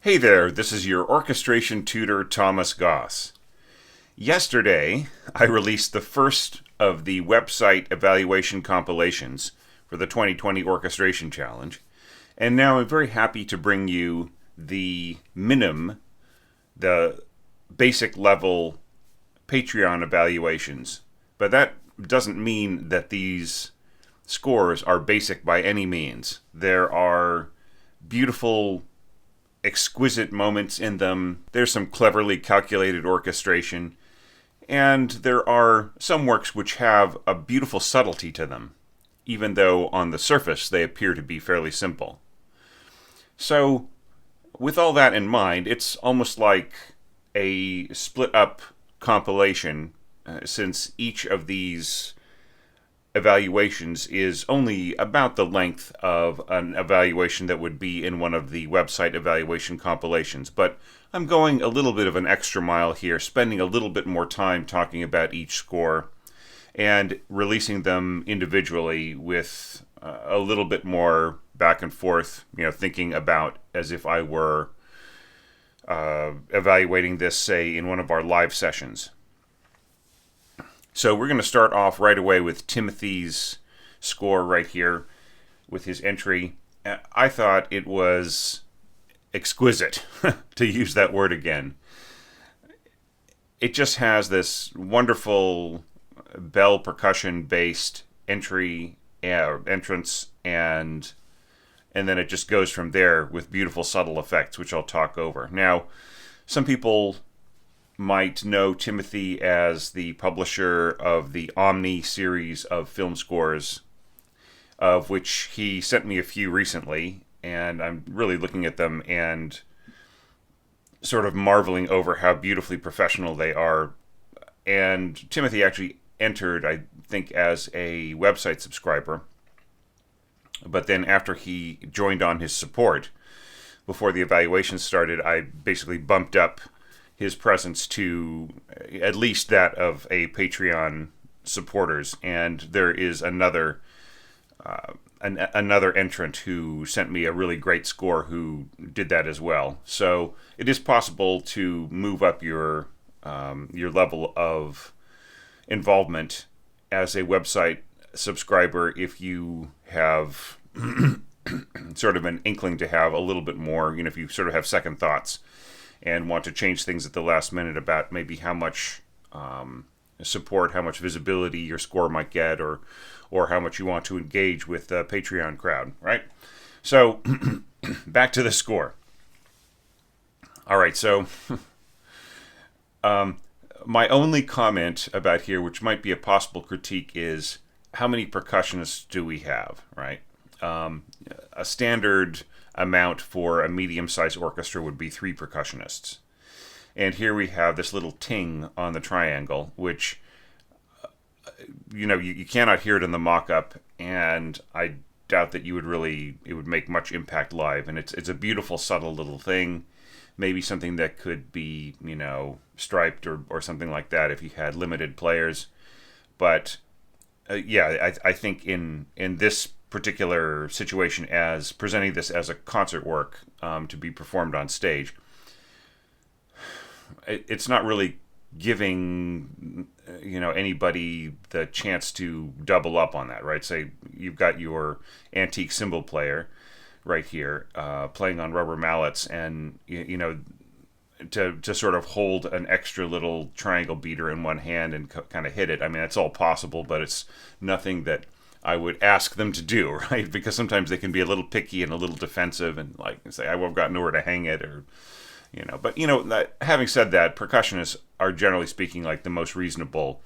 Hey there, this is your orchestration tutor, Thomas Goss. Yesterday, I released the first of the website evaluation compilations for the 2020 Orchestration Challenge, and now I'm very happy to bring you the the basic level Patreon evaluations. But that doesn't mean that these scores are basic by any means. There are beautiful, exquisite moments in them. There's some cleverly calculated orchestration, and there are some works which have a beautiful subtlety to them, even though on the surface they appear to be fairly simple. So, with all that in mind, it's almost like a split-up compilation, since each of these evaluations is only about the length of an evaluation that would be in one of the website evaluation compilations. But I'm going a little bit of an extra mile here, spending a little bit more time talking about each score and releasing them individually with a little bit more back and forth, thinking about as if I were evaluating this, say, in one of our live sessions. So we're going to start off right away with Timothy's score right here with his entry. I thought it was exquisite, to use that word again. It just has this wonderful bell percussion based entrance, and then it just goes from there with beautiful subtle effects, which I'll talk over. Now, some people might know Timothy as the publisher of the Omni series of film scores, of which he sent me a few recently, and I'm really looking at them and sort of marveling over how beautifully professional they are. And Timothy actually entered, I think, as a website subscriber, but then after he joined on his support, before the evaluation started, I basically bumped up his presence to at least that of a Patreon supporters, and there is another entrant who sent me a really great score who did that as well. So it is possible to move up your level of involvement as a website subscriber if you have sort of an inkling to have a little bit more, if you sort of have second thoughts and want to change things at the last minute about maybe how much support, how much visibility your score might get, or how much you want to engage with the Patreon crowd, right? So, back to the score. All right, so my only comment about here, which might be a possible critique, is how many percussionists do we have, right? A standard amount for a medium-sized orchestra would be 3 percussionists. And here we have this little ting on the triangle, which, you cannot hear it in the mock-up, and I doubt that it would make much impact live. And it's a beautiful, subtle little thing, maybe something that could be, striped or something like that if you had limited players. But, I think in this particular situation, as presenting this as a concert work to be performed on stage, it's not really giving anybody the chance to double up on that, right? Say you've got your antique cymbal player right here playing on rubber mallets, and to sort of hold an extra little triangle beater in one hand and kind of hit it. I mean, that's all possible, but it's nothing that I would ask them to do, right? Because sometimes they can be a little picky and a little defensive and say, I've got nowhere to hang it, or, But, having said that, percussionists are generally speaking like the most reasonable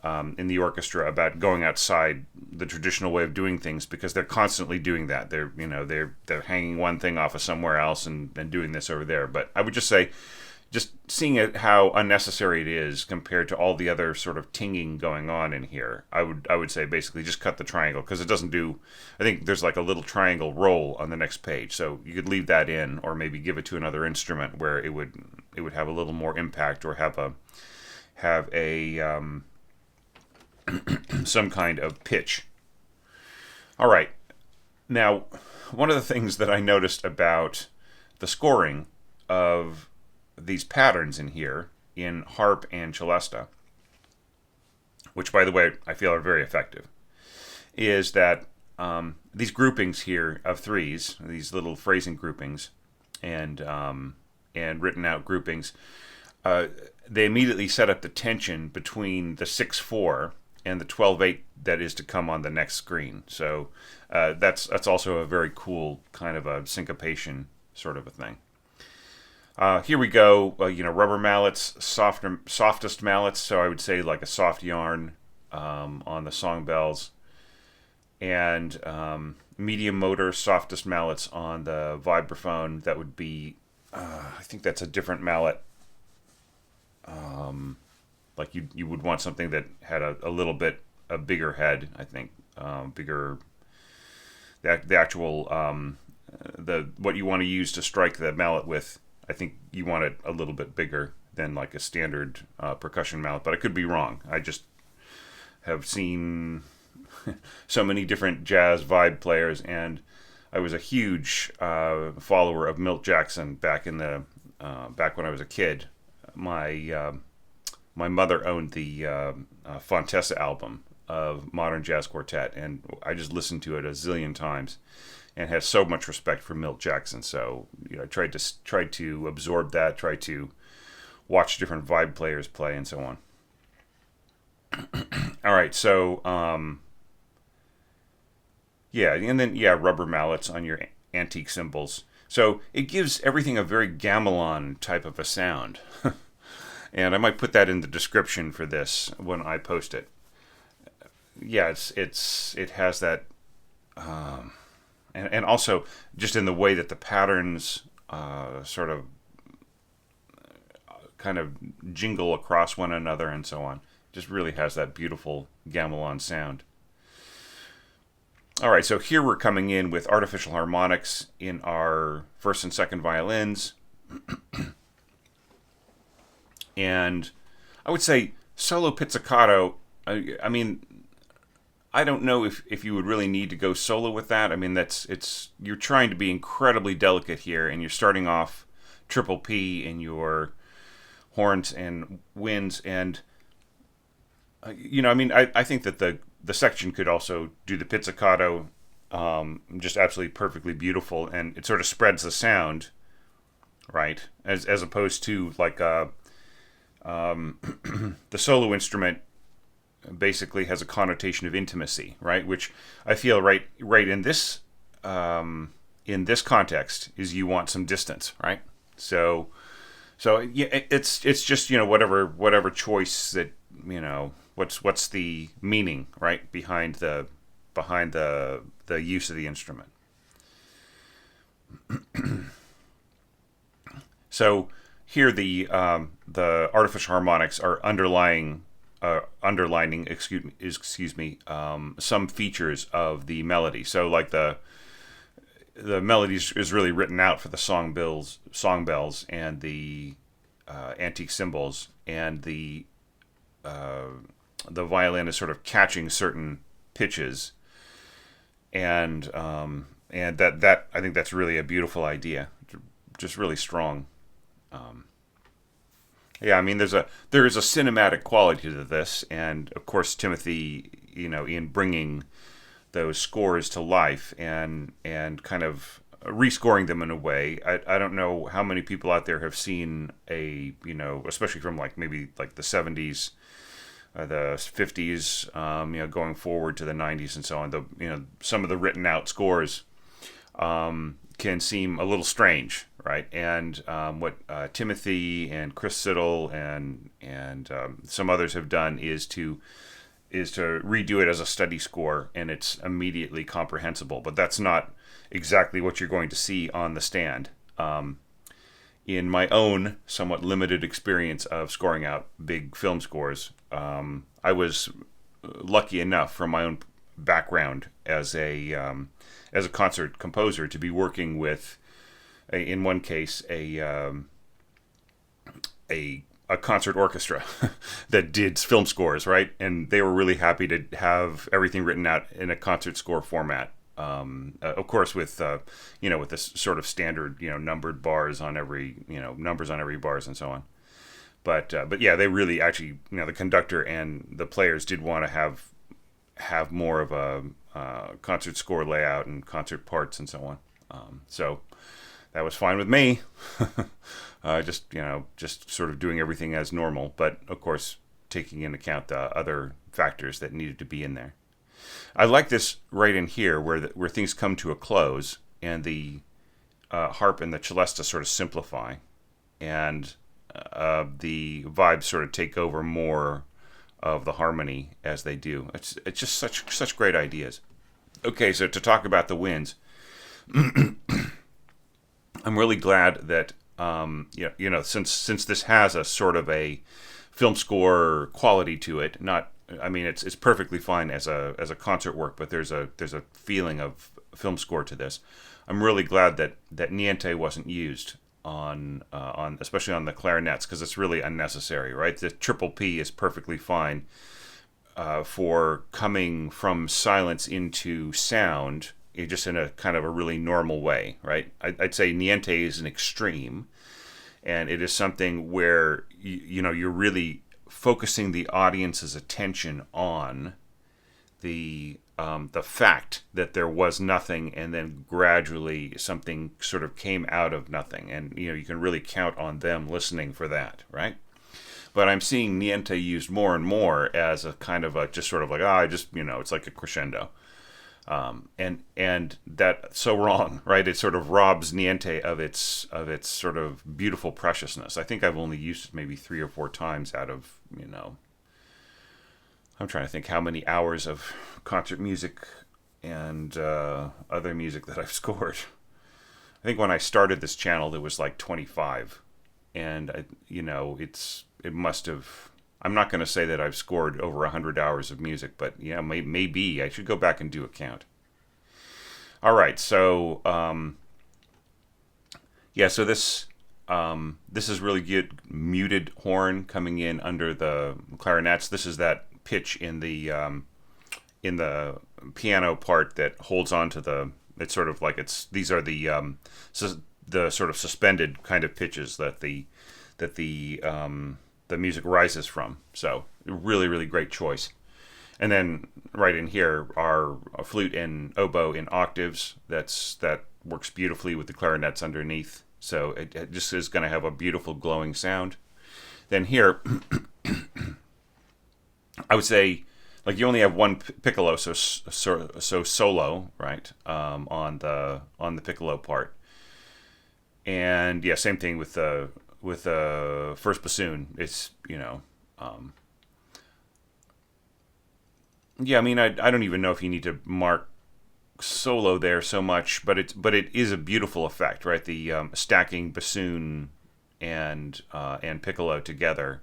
in the orchestra about going outside the traditional way of doing things, because they're constantly doing that. They're hanging one thing off of somewhere else and doing this over there. But I would just say, just seeing how unnecessary it is compared to all the other sort of tinging going on in here, I would say basically just cut the triangle, because it doesn't do. I think there's like a little triangle roll on the next page, so you could leave that in, or maybe give it to another instrument where it would have a little more impact, or have a some kind of pitch. All right, now one of the things that I noticed about the scoring of these patterns in here in harp and celesta, which, by the way, I feel are very effective, is that these groupings here of threes, these little phrasing groupings, and written out groupings, they immediately set up the tension between the 6/4 and the 12/8 that is to come on the next screen. So that's also a very cool kind of a syncopation sort of a thing. Here we go. Rubber mallets, softest mallets. So I would say like a soft yarn on the song bells, and medium motor, softest mallets on the vibraphone. That would be, I think that's a different mallet. Like you would want something that had a little bit a bigger head. I think bigger. The actual what you want to use to strike the mallet with, I think you want it a little bit bigger than like a standard percussion mallet, but I could be wrong. I just have seen so many different jazz vibe players, and I was a huge follower of Milt Jackson back when I was a kid. My mother owned the Fontessa album of Modern Jazz Quartet, and I just listened to it a zillion times, and had so much respect for Milt Jackson. So I tried to absorb that, tried to watch different vibe players play, and so on. All right, so and then rubber mallets on your antique cymbals. So it gives everything a very gamelan type of a sound. And I might put that in the description for this when I post it. Yeah, it has that, and also just in the way that the patterns sort of kind of jingle across one another and so on. Just really has that beautiful gamelan sound. All right, so here we're coming in with artificial harmonics in our first and second violins. And I would say solo pizzicato, I mean, I don't know if you would really need to go solo with that. I mean, you're trying to be incredibly delicate here, and you're starting off triple P in your horns and winds, and I think that the section could also do the pizzicato just absolutely perfectly beautiful, and it sort of spreads the sound, right? As opposed to like the solo instrument basically has a connotation of intimacy, right? Which I feel right in this context is you want some distance, right? So yeah, it's just whatever choice that what's the meaning, right, behind the use of the instrument. So here the artificial harmonics are underlining some features of the melody. So like the melody is really written out for the song bells and the antique cymbals, and the violin is sort of catching certain pitches, and that I think that's really a beautiful idea, just really strong. I mean, there is a cinematic quality to this, and of course Timothy, in bringing those scores to life and kind of rescoring them in a way. I don't know how many people out there have seen especially from maybe the 70s, the 50s, going forward to the 90s and so on. Some of the written out scores can seem a little strange, right? And what Timothy and Chris Siddle and some others have done is to redo it as a study score, and it's immediately comprehensible. But that's not exactly what you're going to see on the stand. In my own somewhat limited experience of scoring out big film scores, I was lucky enough from my own background as a concert composer to be working with, in one case, a concert orchestra that did film scores, right? And they were really happy to have everything written out in a concert score format. Of course, with with this sort of standard numbered bars on every numbers on every bars and so on. But yeah, they really actually the conductor and the players did want to have more of a concert score layout and concert parts and so on. So that was fine with me. Just sort of doing everything as normal, but of course taking into account the other factors that needed to be in there. I like this right in here where things come to a close and the harp and the celesta sort of simplify, and the vibes sort of take over more of the harmony as they do. It's just such great ideas. Okay, so to talk about the winds, I'm really glad that since this has a sort of a film score quality to it. It's perfectly fine as a concert work, but there's a feeling of film score to this. I'm really glad that niente wasn't used on especially on the clarinets, because it's really unnecessary, right? The triple P is perfectly fine for coming from silence into sound, just in a kind of a really normal way, right? I'd say niente is an extreme, and it is something where you're really focusing the audience's attention on the fact that there was nothing, and then gradually something sort of came out of nothing, and you can really count on them listening for that, right? But I'm seeing niente used more and more as a kind of a just sort of like it's like a crescendo, and that's so wrong, right? It sort of robs niente of its sort of beautiful preciousness. I think I've only used it maybe 3 or 4 times out of I'm trying to think how many hours of concert music and other music that I've scored. I think when I started this channel, there was like 25, and it must have. I'm not going to say that I've scored over 100 hours of music, but yeah, maybe I should go back and do a count. All right, so so this is really good muted horn coming in under the clarinets. This is that pitch in the piano part that holds on to the. It's sort of like these are the sort of suspended kind of pitches that the music rises from. So really, really great choice. And then right in here are a flute and oboe in octaves. That works beautifully with the clarinets underneath. So it just is going to have a beautiful glowing sound. Then here, I would say, like, you only have one piccolo, so solo, right, on the piccolo part. And yeah, same thing with the first bassoon. It's I don't even know if you need to mark solo there so much, but it is a beautiful effect, right? The stacking bassoon and piccolo together.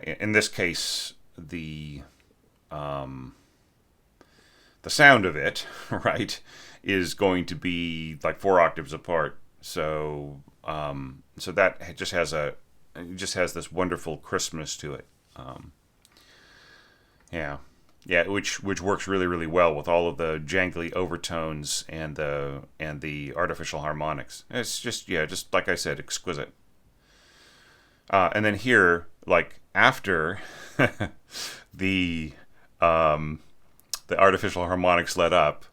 In this case, the sound of it, right, is going to be like 4 octaves apart. So that just has this wonderful crispness to it. Which works really, really well with all of the jangly overtones and the artificial harmonics. It's just like I said, exquisite. And then here, like after the artificial harmonics let up,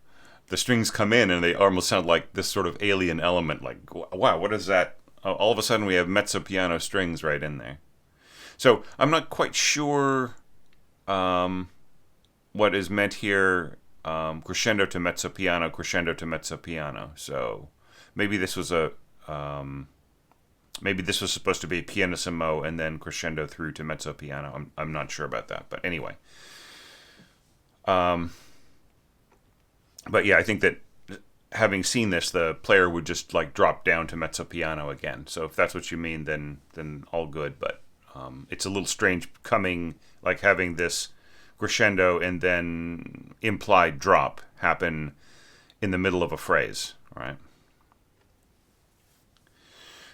the strings come in and they almost sound like this sort of alien element. Like, wow, what is that? All of a sudden we have mezzo piano strings right in there. So I'm not quite sure what is meant here. Crescendo to mezzo piano. So maybe this was supposed to be pianissimo and then crescendo through to mezzo piano. I'm not sure about that, but anyway. But yeah, I think that having seen this, the player would just like drop down to mezzo piano again. So if that's what you mean, then all good. But it's a little strange having this crescendo and then implied drop happen in the middle of a phrase, right?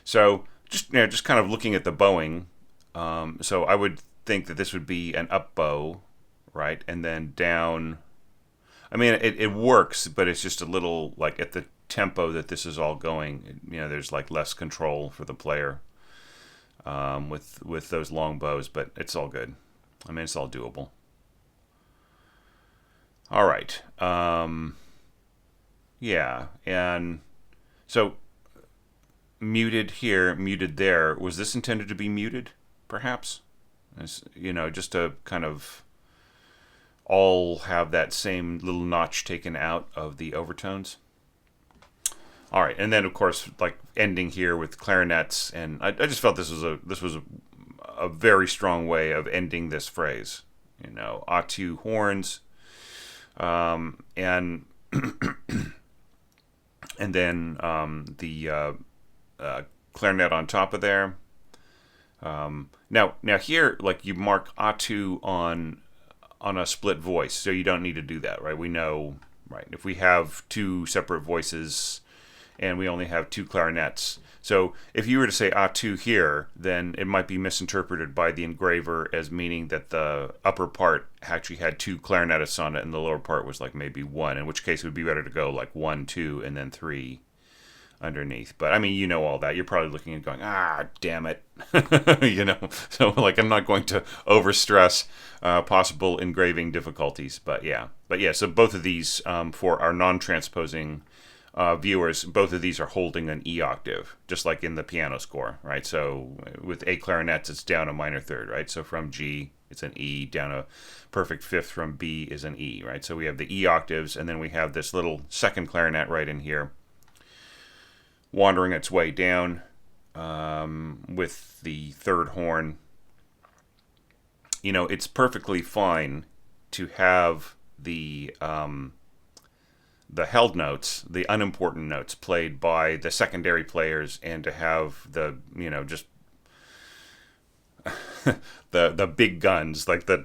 So just kind of looking at the bowing. So I would think that this would be an up bow, right, and then down. I mean, it works, but it's just a little, like, at the tempo that this is all going, there's like less control for the player with those long bows, but it's all good. I mean, it's all doable. All right. Yeah, and so muted here, muted there. Was this intended to be muted, perhaps? Just to kind of all have that same little notch taken out of the overtones. All right, and then of course, like ending here with clarinets, and I just felt this was a very strong way of ending this phrase. A2 horns, and and then the clarinet on top of there. Now here, like, you mark A2 on a split voice, so you don't need to do that, right? We know, right? If we have two separate voices and we only have two clarinets, so if you were to say A2 here, then it might be misinterpreted by the engraver as meaning that the upper part actually had two clarinetists on it and the lower part was like maybe one, in which case it would be better to go like 1, 2, and then 3 underneath. But I mean, all that. You're probably looking and going, damn it. So like, I'm not going to overstress possible engraving difficulties. But yeah, so both of these, for our non-transposing viewers, both of these are holding an E octave, just like in the piano score, right? So with A clarinets, it's down a minor third, right? So from G, it's an E, down a perfect fifth from B is an E, right? So we have the E octaves, and then we have this little second clarinet right in here, wandering its way down with the third horn. It's perfectly fine to have the held notes, the unimportant notes, played by the secondary players, and to have the just the big guns, like the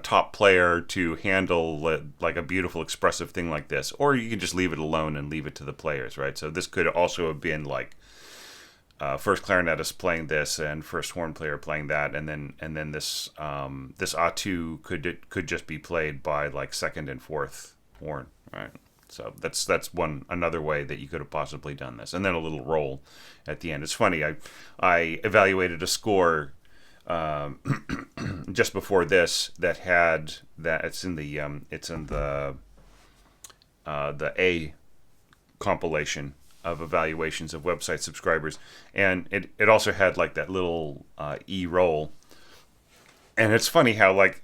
top player, to handle like a beautiful expressive thing like this. Or you can just leave it alone and leave it to the players, right? So this could also have been like first clarinetist playing this and first horn player playing that, and then this A2 could just be played by like second and fourth horn, right? So that's another way that you could have possibly done this, and then a little roll at the end. It's funny. I evaluated a score just before this that had that. It's in the A compilation of evaluations of website subscribers, and it also had like that little E roll, and it's funny how like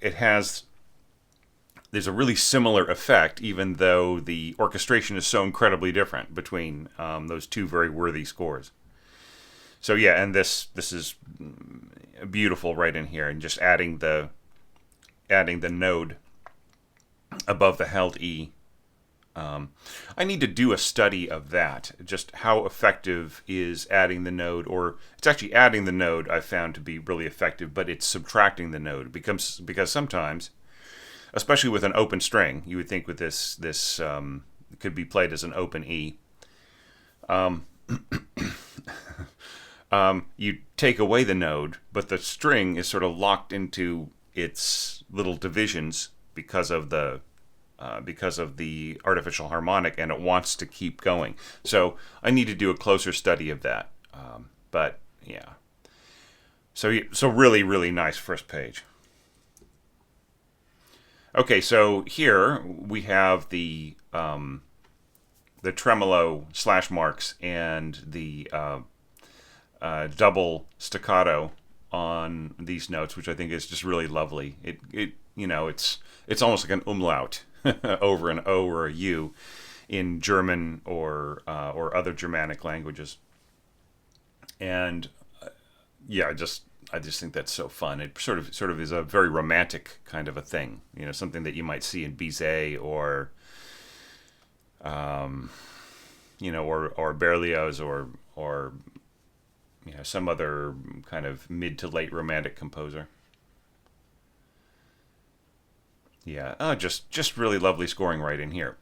there's a really similar effect, even though the orchestration is so incredibly different between those two very worthy scores. So yeah, and this is beautiful right in here, and just adding the node above the held E. I need to do a study of that, just how effective is adding the node, or it's actually adding the node I've found to be really effective, but it's subtracting the node, because sometimes, especially with an open string, you would think with this it could be played as an open E. You take away the node, but the string is sort of locked into its little divisions because of the artificial harmonic, and it wants to keep going. So I need to do a closer study of that. But yeah, so really, really nice first page. Okay, so here we have the tremolo slash marks and the double staccato on these notes, which I think is just really lovely. It's almost like an umlaut over an O or a U in German or other Germanic languages. And I just think that's so fun. It sort of is a very romantic kind of a thing, something that you might see in Bizet or Berlioz or some other kind of mid to late romantic composer. Yeah, just really lovely scoring right in here.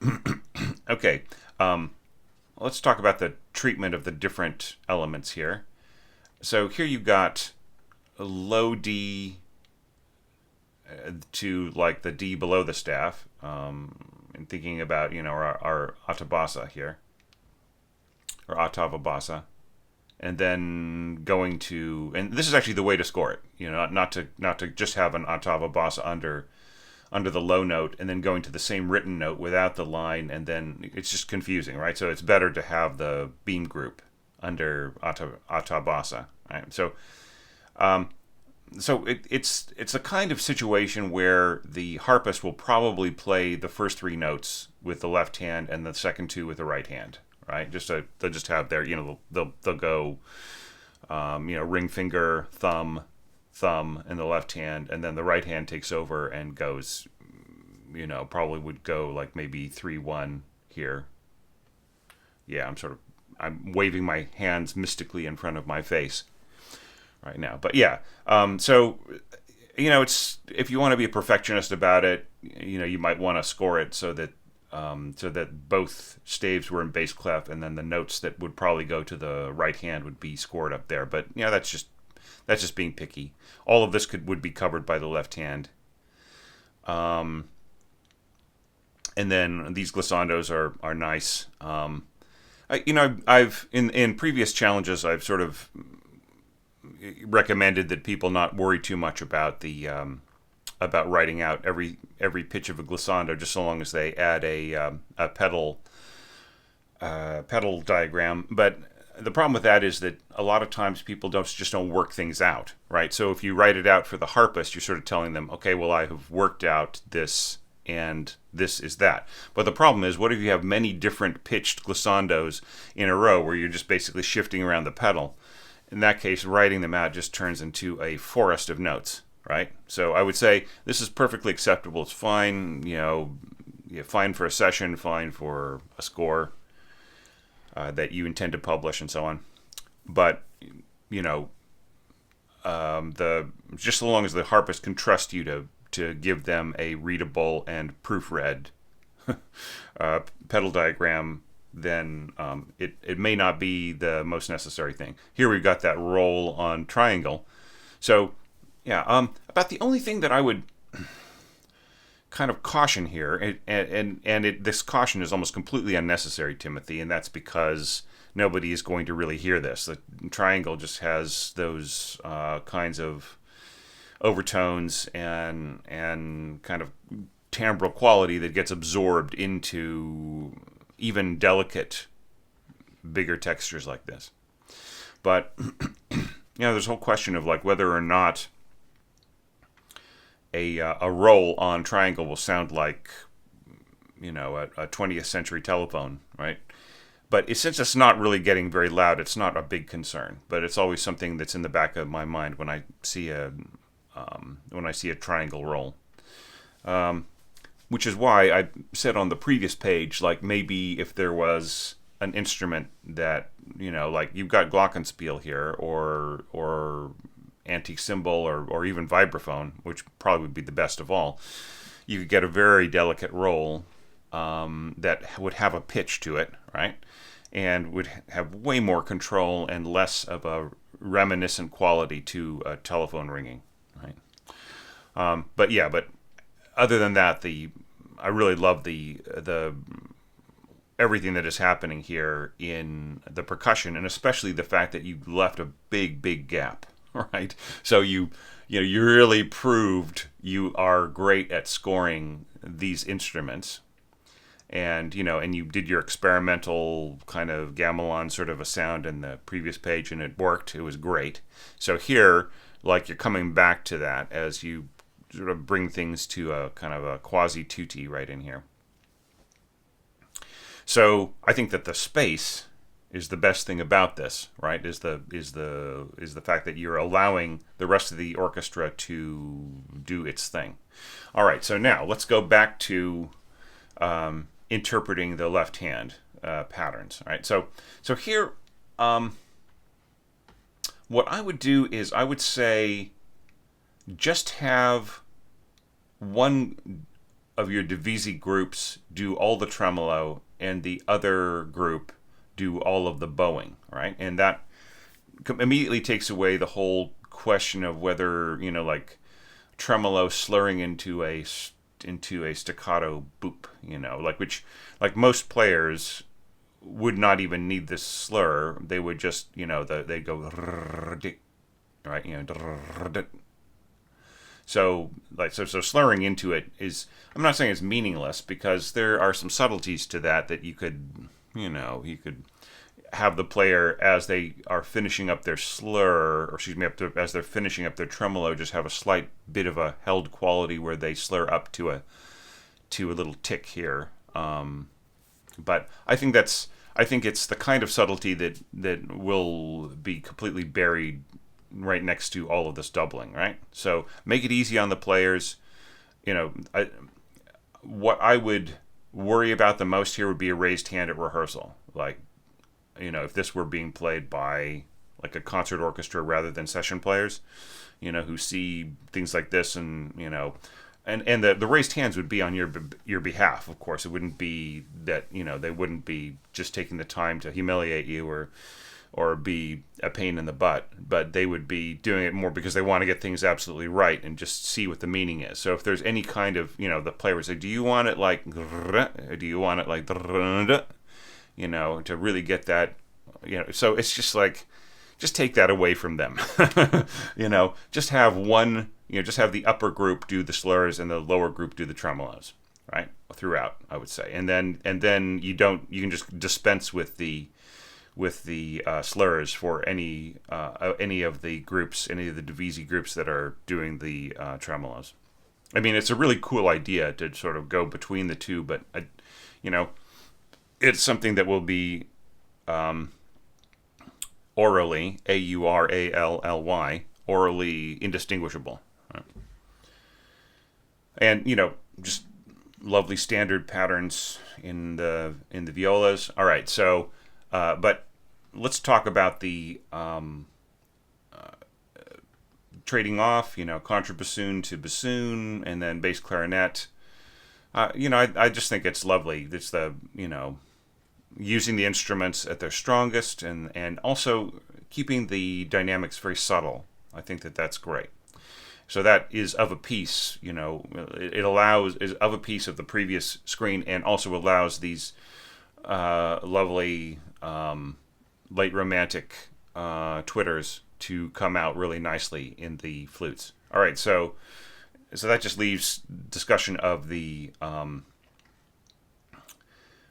Okay, let's talk about the treatment of the different elements here. So here you've got a low D to like the D below the staff, and thinking about, our ottava here, or ottava bassa, and then going to, and this is actually the way to score it, not to just have an ottava bassa under the low note and then going to the same written note without the line, and then it's just confusing, right? So it's better to have the beam group under ottava bassa, right? So it's a kind of situation where the harpist will probably play the first three notes with the left hand and the second two with the right hand, right? They'll just have their, they'll go, ring finger, thumb in the left hand, and then the right hand takes over and goes, probably would go like maybe 3-1 here. Yeah, I'm waving my hands mystically in front of my face right now. But yeah, so, it's, if you want to be a perfectionist about it, you might want to score it so that both staves were in bass clef, and then the notes that would probably go to the right hand would be scored up there. But that's just being picky. All of this would be covered by the left hand. And then these glissandos are nice. I've in previous challenges, I've sort of recommended that people not worry too much about the about writing out every pitch of a glissando, just so long as they add a pedal diagram. But the problem with that is that a lot of times people just don't work things out, right? So if you write it out for the harpist, you're sort of telling them, okay, well, I have worked out this, and this is that. But the problem is, what if you have many different pitched glissandos in a row where you're just basically shifting around the pedal? In that case, writing them out just turns into a forest of notes, right? So I would say this is perfectly acceptable. It's fine, fine for a session, fine for a score that you intend to publish, and so on. But just so long as the harpist can trust you to give them a readable and proofread pedal diagram, then it may not be the most necessary thing. Here we've got that roll on triangle. So yeah, about the only thing that I would kind of caution here, this caution is almost completely unnecessary, Timothy, and that's because nobody is going to really hear this. The triangle just has those kinds of overtones and kind of timbral quality that gets absorbed into even delicate, bigger textures like this. But there's a whole question of like whether or not a roll on triangle will sound like a 20th century telephone, right? But since it's not really getting very loud, it's not a big concern. But it's always something that's in the back of my mind when I see a triangle roll. Which is why I said on the previous page, like maybe if there was an instrument that like you've got glockenspiel here, or antique cymbal, or even vibraphone, which probably would be the best of all, you could get a very delicate roll that would have a pitch to it, right? And would have way more control and less of a reminiscent quality to a telephone ringing, right? But other than that, I really love the everything that is happening here in the percussion, and especially the fact that you left a big gap, right? So you really proved you are great at scoring these instruments, and you did your experimental kind of gamelan sort of a sound in the previous page, and it worked. It was great. So here, like, you're coming back to that as you sort of bring things to a kind of a quasi tutti right in here. So I think that the space is the best thing about this, right? Is the fact that you're allowing the rest of the orchestra to do its thing. All right, so now let's go back to interpreting the left hand patterns. All right, so here, what I would do is I would say just have one of your divisi groups do all the tremolo, and the other group do all of the bowing, right? And that immediately takes away the whole question of whether, like, tremolo slurring into a into a staccato boop, like most players would not even need this slur. They would just, they'd go, right, so slurring into it is, I'm not saying it's meaningless, because there are some subtleties to that you could, you could have the player, as they are finishing up their slur, or excuse me, as they're finishing up their tremolo, just have a slight bit of a held quality where they slur up to a little tick here. But I think it's the kind of subtlety that will be completely buried right next to all of this doubling, right? So make it easy on the players. What I would worry about the most here would be a raised hand at rehearsal. Like, if this were being played by like a concert orchestra rather than session players, who see things like this, and and the raised hands would be on your behalf, of course. It wouldn't be that, they wouldn't be just taking the time to humiliate you or be a pain in the butt, but they would be doing it more because they want to get things absolutely right and just see what the meaning is. So if there's any kind of, the player would say, do you want it like, or do you want it like, to really get that, so it's just like, just take that away from them. Just have one, just have the upper group do the slurs and the lower group do the tremolos, right? Throughout, I would say. And then you can just dispense with the slurs for any of the groups, any of the divisi groups that are doing the tremolos. I mean, it's a really cool idea to sort of go between the two, but it's something that will be orally, aurally, orally indistinguishable. Right? And just lovely standard patterns in the violas. All right, so but let's talk about the trading off. Contrabassoon to bassoon, and then bass clarinet. I just think it's lovely. It's the using the instruments at their strongest, and also keeping the dynamics very subtle. I think that's great. So that is of a piece, is of a piece of the previous screen, and also allows these lovely late romantic twitters to come out really nicely in the flutes. All right, so that just leaves discussion of the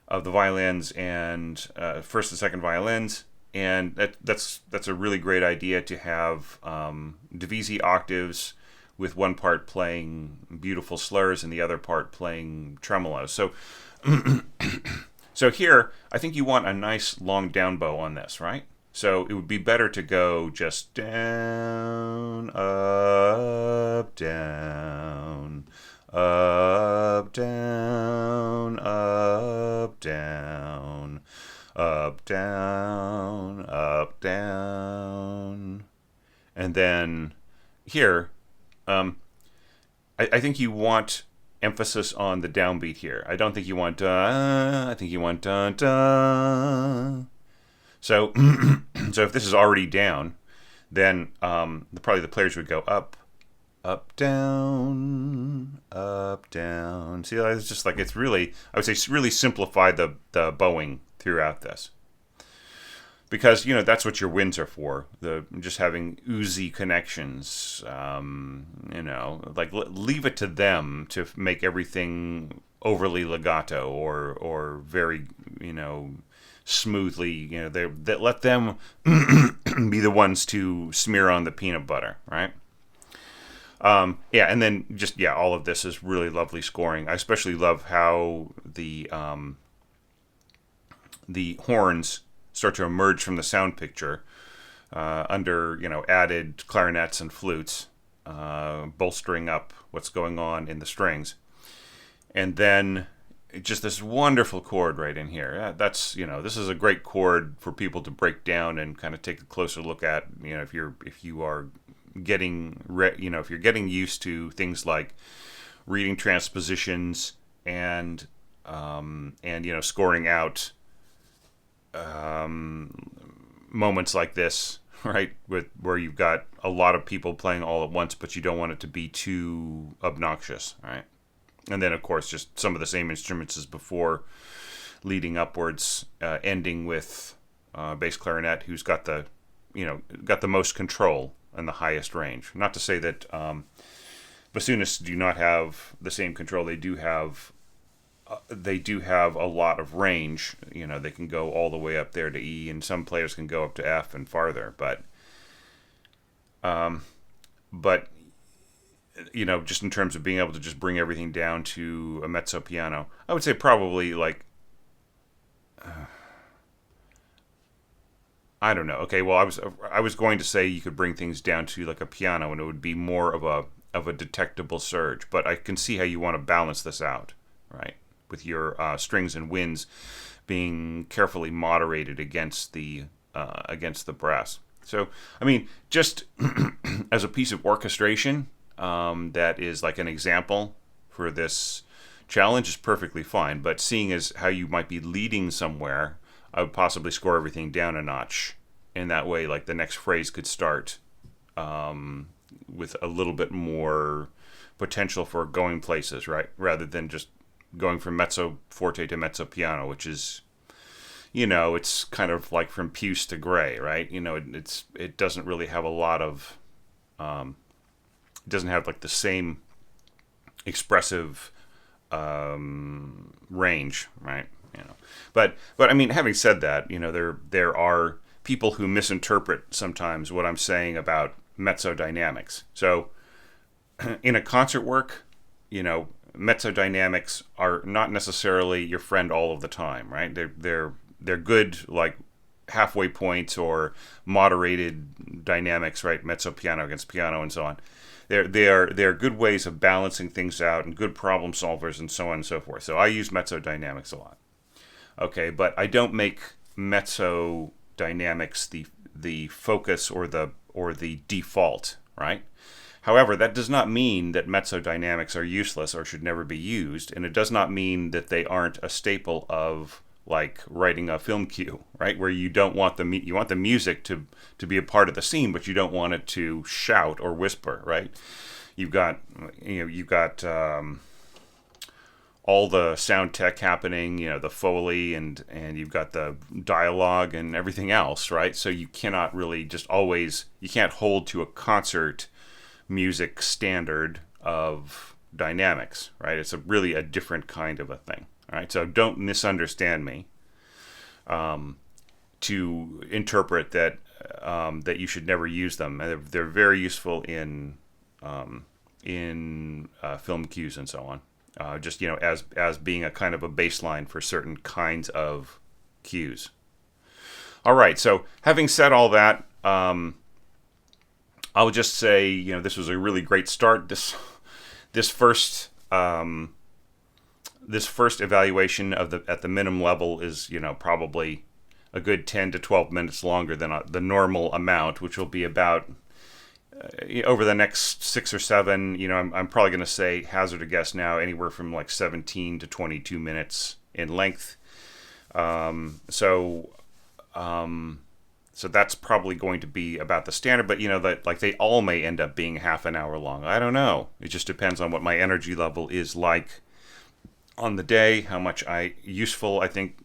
violins and first and second violins, and that's a really great idea to have divisi octaves with one part playing beautiful slurs and the other part playing tremolos. So here, I think you want a nice long down bow on this, right? So it would be better to go just down, up, down, up, down, up, down, up, down, up, down. And then here, I think you want emphasis on the downbeat here. I don't think you want I think you want da. So if this is already down, then probably the players would go up, up, down, up, down. See, it's just like, it's really, I would say, really simplify the bowing throughout this. Because, that's what your winds are for. Just having oozy connections, leave it to them to make everything overly legato or very, smoothly, that let them be the ones to smear on the peanut butter, right? And then just, all of this is really lovely scoring. I especially love how the horns start to emerge from the sound picture under, added clarinets and flutes, bolstering up what's going on in the strings. And then just this wonderful chord right in here. That's, this is a great chord for people to break down and kind of take a closer look at, if you are getting, if you're getting used to things like reading transpositions and scoring out moments like this, right, where you've got a lot of people playing all at once, but you don't want it to be too obnoxious, right? And then, of course, just some of the same instruments as before, leading upwards, ending with bass clarinet, who's got the most control and the highest range. Not to say that bassoonists do not have the same control. They do have a lot of range. They can go all the way up there to E, and some players can go up to F and farther. But just in terms of being able to just bring everything down to a mezzo piano, I would say probably like, I don't know. Okay, well, I was going to say you could bring things down to like a piano, and it would be more of a detectable surge. But I can see how you want to balance this out, right? With your strings and winds being carefully moderated against the brass. So, I mean, just as a piece of orchestration, that is like an example for this challenge is perfectly fine. But seeing as how you might be leading somewhere, I would possibly score everything down a notch. In that way, like the next phrase could start with a little bit more potential for going places, right? Rather than just going from mezzo forte to mezzo piano, which is, it's kind of like from puce to gray, right? It doesn't really have a lot of, it doesn't have like the same expressive range, right? But I mean, having said that, there are people who misinterpret sometimes what I'm saying about mezzo dynamics. So in a concert work, mezzo dynamics are not necessarily your friend all of the time, right? They're good like halfway points or moderated dynamics, right? Mezzo piano against piano and so on. They're good ways of balancing things out and good problem solvers and so on and so forth. So I use mezzo dynamics a lot. Okay, but I don't make mezzo dynamics the focus or the default, right? However, that does not mean that mezzo dynamics are useless or should never be used, and it does not mean that they aren't a staple of like writing a film cue, right? Where you don't want you want the music to be a part of the scene, but you don't want it to shout or whisper, right? You've got all the sound tech happening, the Foley and you've got the dialogue and everything else, right? So you cannot really you can't hold to a concert music standard of dynamics, right? It's really a different kind of a thing, all right? So don't misunderstand me to interpret that that you should never use them. They're very useful in film cues and so on. Just as being a kind of a baseline for certain kinds of cues. All right, so having said all that, I would just say this was a really great start. This first evaluation at the minimum level is probably a good 10 to 12 minutes longer than the normal amount, which will be about. Over the next 6 or 7, I'm probably going to say, hazard a guess now, anywhere from like 17 to 22 minutes in length. So that's probably going to be about the standard. But that like they all may end up being half an hour long. I don't know. It just depends on what my energy level is like on the day, how much useful I think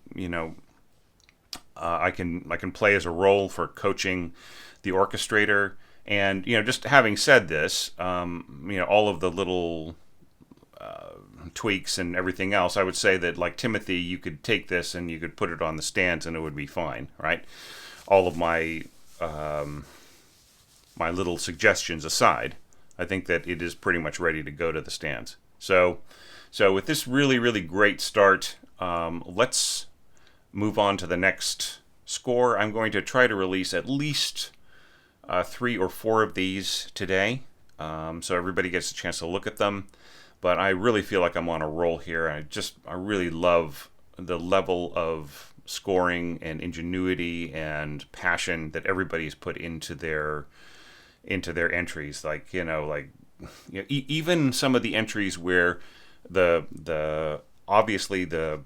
I can play as a role for coaching the orchestrator. And just having said this, all of the little tweaks and everything else, I would say that like Timothy, you could take this and you could put it on the stands and it would be fine, right? All of my my little suggestions aside, I think that it is pretty much ready to go to the stands. So with this really, really great start, let's move on to the next score. I'm going to try to release at least 3 or 4 of these today, so everybody gets a chance to look at them. But I really feel like I'm on a roll here. I really love the level of scoring and ingenuity and passion that everybody's put into their entries. Even some of the entries where the obviously the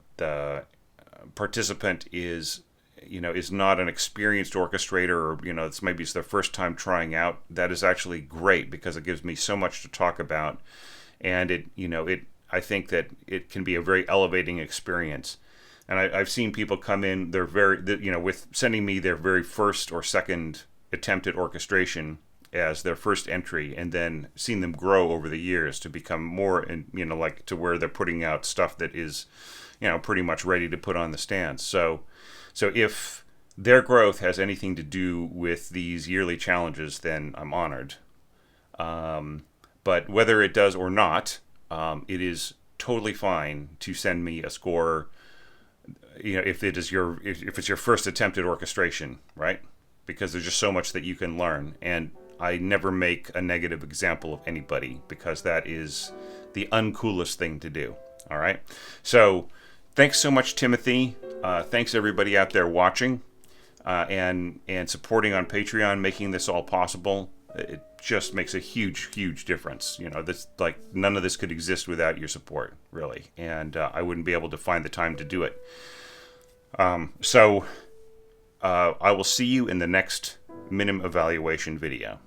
participant is not an experienced orchestrator, or it's their first time trying out. That is actually great because it gives me so much to talk about, and I think that it can be a very elevating experience. And I've seen people come in, they're with sending me their very first or second attempt at orchestration as their first entry, and then seen them grow over the years to become more, and like to where they're putting out stuff that is, pretty much ready to put on the stands. So if their growth has anything to do with these yearly challenges, then I'm honored. But whether it does or not, it is totally fine to send me a score. If it's your first attempt at orchestration, right? Because there's just so much that you can learn, and I never make a negative example of anybody, because that is the uncoolest thing to do. All right. So thanks so much, Timothy. Thanks everybody out there watching and supporting on Patreon, making this all possible. It just makes a huge difference. None of this could exist without your support, really, and I wouldn't be able to find the time to do it. So I will see you in the next Minim evaluation video.